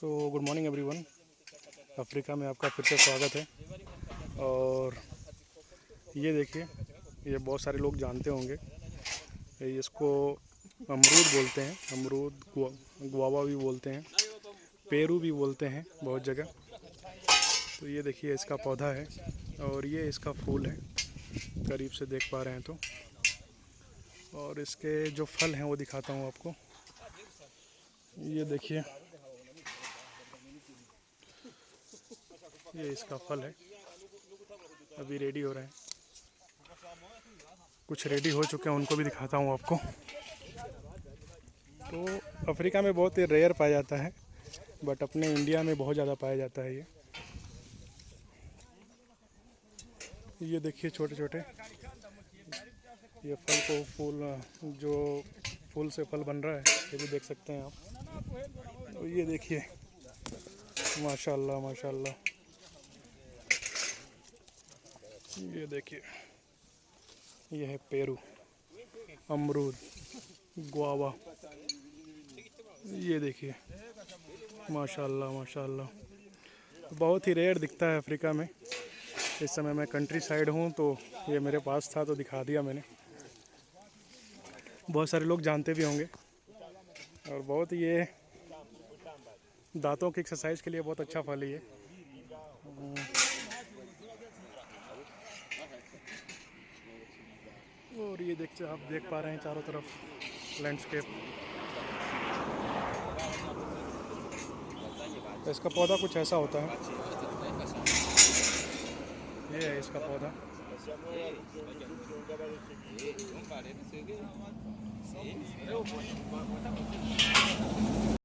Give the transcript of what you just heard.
Good morning everyone. Africa में आपका फिर से स्वागत है। और ये देखिए, ये बहुत सारे लोग जानते होंगे, इसको अमरूद बोलते हैं। अमरूद गुआवा भी बोलते हैं, पेरू भी बोलते हैं बहुत जगह। तो ये देखिए, इसका पौधा है और ये इसका फूल है, करीब से देख पा रहे हैं तो। और इसके जो फल हैं वो दिखाता हूँ आपको। ये देखिए, ये इसका फल है, अभी रेडी हो रहे हैं। कुछ रेडी हो चुके हैं, उनको भी दिखाता हूँ आपको। तो अफ्रीका में बहुत ही रेयर पाया जाता है, बट अपने इंडिया में बहुत ज़्यादा पाया जाता है। ये देखिए, छोटे छोटे ये फल को फूल, जो फूल से फल बन रहा है, ये भी देख सकते हैं आप। तो ये देखिए, माशाल्लाह माशाल्लाह। ये देखिए, ये है पेरू, अमरूद, गुआवा। ये देखिए, माशाल्लाह माशाल्लाह। बहुत ही रेयर दिखता है अफ्रीका में। इस समय मैं कंट्री साइड हूँ, तो ये मेरे पास था तो दिखा दिया मैंने। बहुत सारे लोग जानते भी होंगे। और बहुत ये दांतों की एक्सरसाइज के लिए बहुत अच्छा फल है ये। और ये आप देख पा रहे हैं चारों तरफ लैंडस्केप। इसका पौधा कुछ ऐसा होता है। ये है इसका पौधा।